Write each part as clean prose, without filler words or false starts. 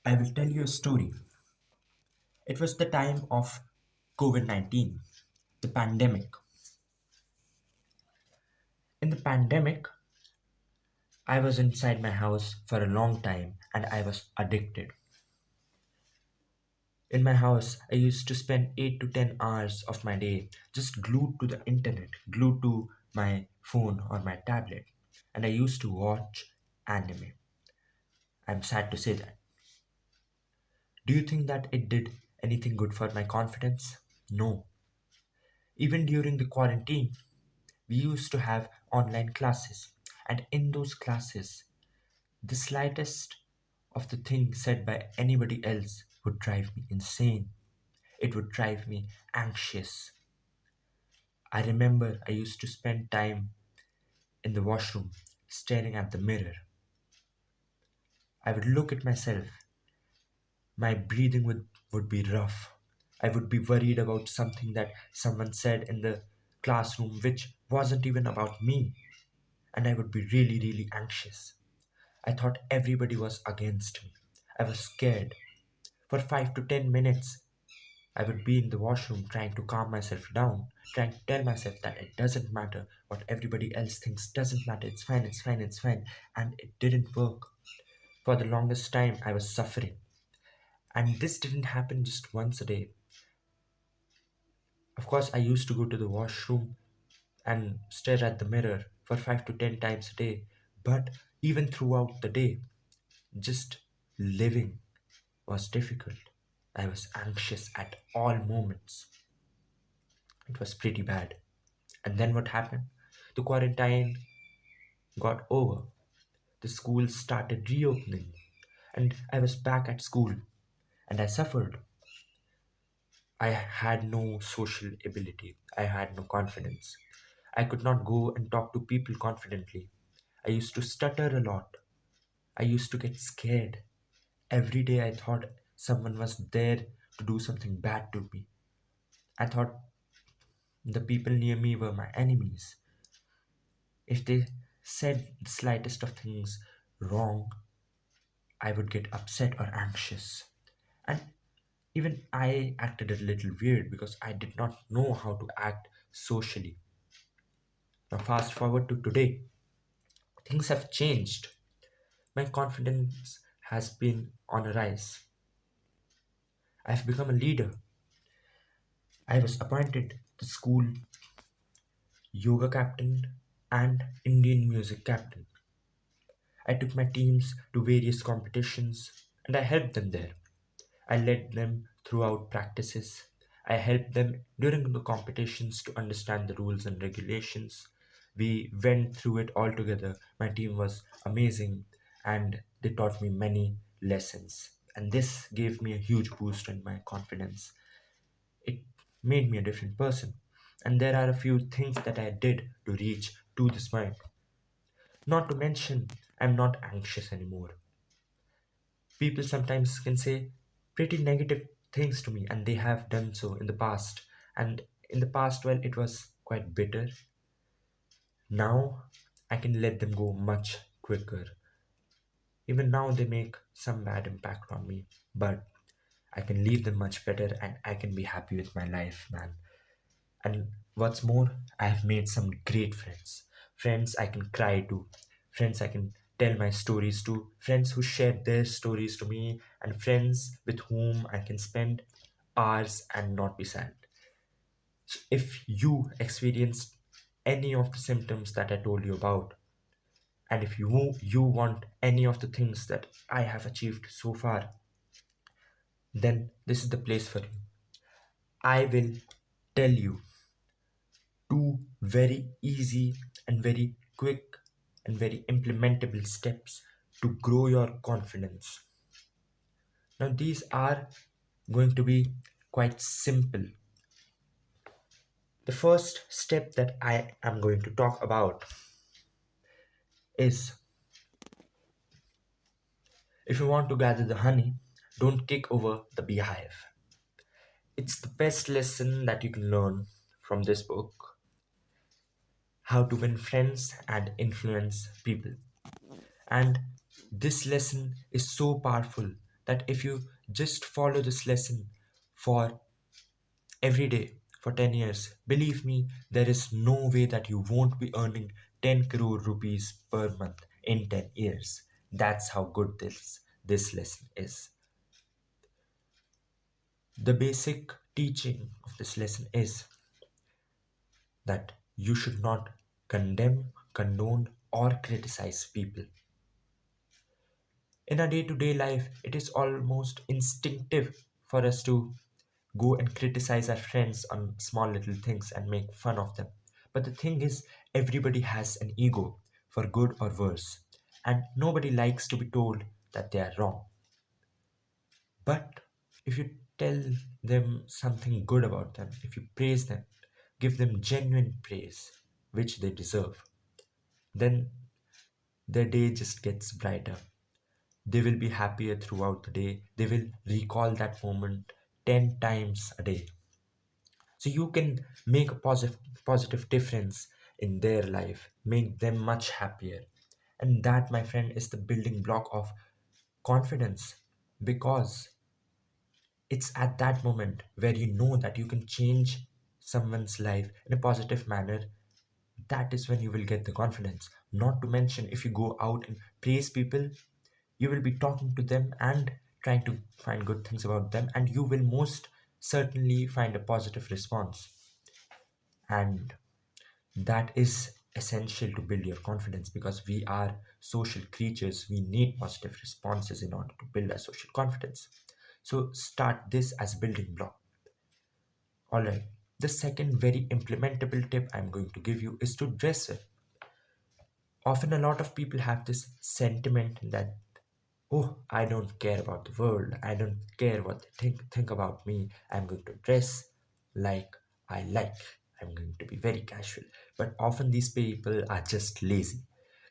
I will tell you a story. It was the time of COVID 19, the pandemic. In the pandemic, I was inside my house for a long time and I was addicted. In my house, I used to spend 8 to 10 hours of my day just glued to the internet, glued to my phone or my tablet, and I used to watch anime. I'm sad to say that. Do you think that it did anything good for my confidence? No. Even during the quarantine, we used to have online classes, and in those classes, the slightest of the thing said by anybody else would drive me insane. It would drive me anxious. I remember I used to spend time in the washroom staring at the mirror. I would look at myself. My breathing would be rough. I would be worried about something that someone said in the classroom which wasn't even about me, and I would be really, really anxious. I thought everybody was against me. I was scared. For 5 to 10 minutes, I would be in the washroom trying to calm myself down, trying to tell myself that it doesn't matter what everybody else thinks, doesn't matter, it's fine, it's fine, it's fine. And it didn't work. For the longest time, I was suffering. And this didn't happen just once a day. Of course, I used to go to the washroom and stare at the mirror for 5 to 10 times a day. But even throughout the day, just living was difficult. I was anxious at all moments. It was pretty bad. And then what happened? The quarantine got over. The schools started reopening. And I was back at school. And I suffered. I had no social ability. I had no confidence. I could not go and talk to people confidently. I used to stutter a lot. I used to get scared. Every day I thought someone was there to do something bad to me. I thought the people near me were my enemies. If they said the slightest of things wrong, I would get upset or anxious. And even I acted a little weird because I did not know how to act socially. Now, fast forward to today, things have changed. My confidence has been on a rise. I've become a leader. I was appointed the school yoga captain and Indian music captain. I took my teams to various competitions and I helped them there. I led them throughout practices. I helped them during the competitions to understand the rules and regulations. We went through it all together. My team was amazing and they taught me many lessons. And this gave me a huge boost in my confidence. It made me a different person. And there are a few things that I did to reach to this point. Not to mention, I'm not anxious anymore. People sometimes can say pretty negative things to me, and they have done so in the past. And in the past, well, it was quite bitter. Now, I can let them go much quicker. Even now, they make some bad impact on me, but I can leave them much better and I can be happy with my life, man. And what's more, I have made some great friends. Friends I can cry to, friends I can tell my stories to, friends who share their stories to me, and friends with whom I can spend hours and not be sad. So if you experienced any of the symptoms that I told you about, and if you want any of the things that I have achieved so far, then this is the place for you. I will tell you two very easy and very quick and very implementable steps to grow your confidence. Now, these are going to be quite simple. The first step that I am going to talk about is if you want to gather the honey, don't kick over the beehive. It's the best lesson that you can learn from this book, How to Win Friends and Influence People. And this lesson is so powerful that if you just follow this lesson for every day for 10 years, believe me, there is no way that you won't be earning 10 crore rupees per month in 10 years. That's how good this lesson is. The basic teaching of this lesson is that you should not condemn, condone, or criticize people. In our day to day life, it is almost instinctive for us to go and criticize our friends on small little things and make fun of them. But the thing is, everybody has an ego, for good or worse, and nobody likes to be told that they are wrong. But if you tell them something good about them, if you praise them, give them genuine praise, which they deserve, then their day just gets brighter. They will be happier throughout the day. They will recall that moment 10 times a day. So you can make a positive difference in their life, make them much happier. And that, my friend, is the building block of confidence, because it's at that moment where you know that you can change someone's life in a positive manner. That is when you will get the confidence. Not to mention, if you go out and praise people, you will be talking to them and trying to find good things about them, and you will most certainly find a positive response. And that is essential to build your confidence, because we are social creatures. We need positive responses in order to build our social confidence. So start this as building block. All right, the second very implementable tip I'm going to give you is to dress well. Often a lot of people have this sentiment that, oh, I don't care about the world, I don't care what they think about me, I'm going to dress like I like, I'm going to be very casual. But often these people are just lazy.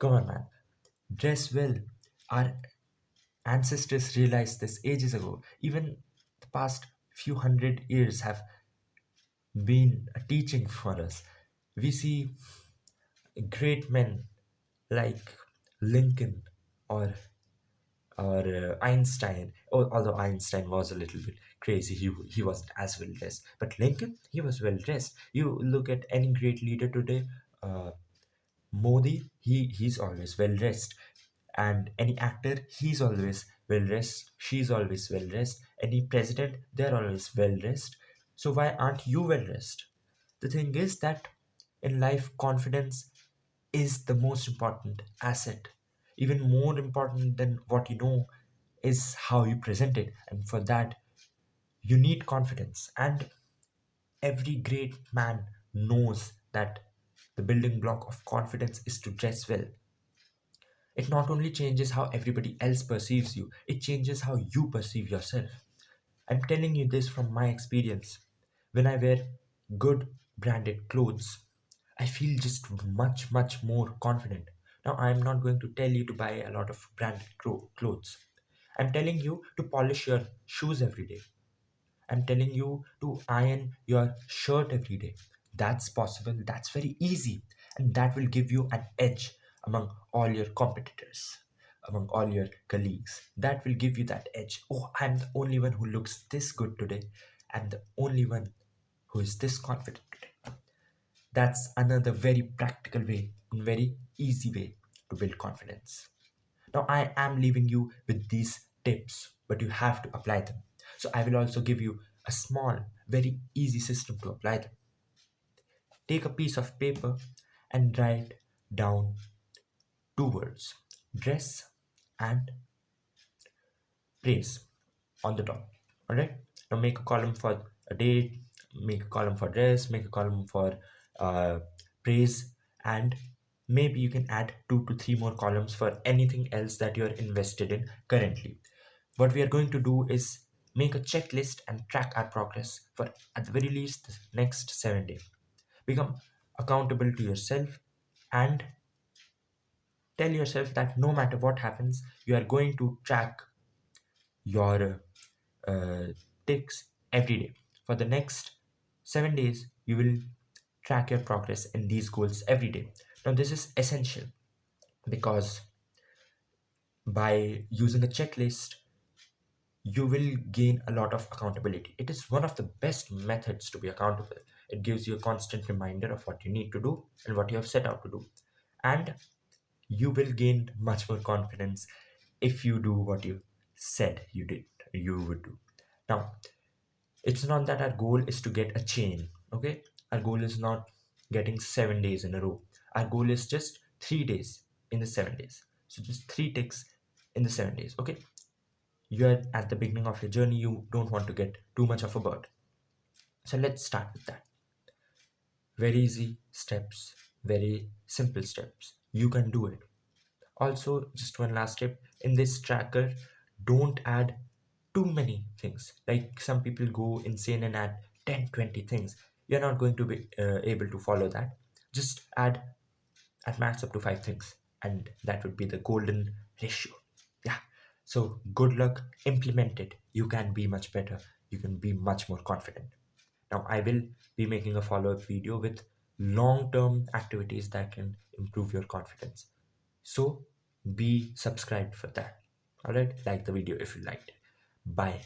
Come on, man, dress well. Our ancestors realized this ages ago. Even the past few hundred years have been a teaching for us. We see great men like Lincoln or Einstein. Oh, although Einstein was a little bit crazy, he wasn't as well dressed. But Lincoln, he was well dressed. You look at any great leader today, uh, Modi, he's always well dressed, and any actor, he's always well dressed. She's always well dressed. Any president, they're always well dressed. So why aren't you well dressed? The thing is that in life, confidence is the most important asset. Even more important than what you know is how you present it. And for that, you need confidence. And every great man knows that the building block of confidence is to dress well. It not only changes how everybody else perceives you, it changes how you perceive yourself. I'm telling you this from my experience. When I wear good branded clothes, I feel just much more confident. Now, I'm not going to tell you to buy a lot of branded clothes. I'm telling you to polish your shoes every day. I'm telling you to iron your shirt every day. That's possible, that's very easy, and that will give you an edge among all your competitors, among all your colleagues. That will give you that edge. Oh, I'm the only one who looks this good today. I'm the only one who is this confident today. That's another very practical way and very easy way to build confidence. Now, I am leaving you with these tips, but you have to apply them. So, I will also give you a small, very easy system to apply them. Take a piece of paper and write down two words: dress and praise on the top. All right. Now, make a column for a date, make a column for dress, make a column for uh, praise, and maybe you can add 2 to 3 more columns for anything else that you're invested in currently. What we are going to do is make a checklist and track our progress for at the very least the next 7 days. Become accountable to yourself and tell yourself that no matter what happens, you are going to track your uh, ticks every day. For the next 7 days, you will track your progress in these goals every day. Now, this is essential because by using a checklist, you will gain a lot of accountability. It is one of the best methods to be accountable. It gives you a constant reminder of what you need to do and what you have set out to do. And you will gain much more confidence if you do what you said you would do. Now, it's not that our goal is to get a chain, okay? Our goal is not getting 7 days in a row. Our goal is just 3 days in the 7 days. So just three ticks in the 7 days, okay? You're at the beginning of your journey, you don't want to get too much of a bird. So let's start with that. Very easy steps, very simple steps. You can do it. Also, just one last tip in this tracker, don't add too many things. Like some people go insane and add 10, 20 things. You're not going to be able to follow that. Just add at max up to 5 things, and that would be the golden ratio. Yeah. So, good luck, implement it. You can be much better, you can be much more confident. Now, I will be making a follow up video with long term activities that can improve your confidence. So, be subscribed for that. Alright, like the video if you liked it. Bye.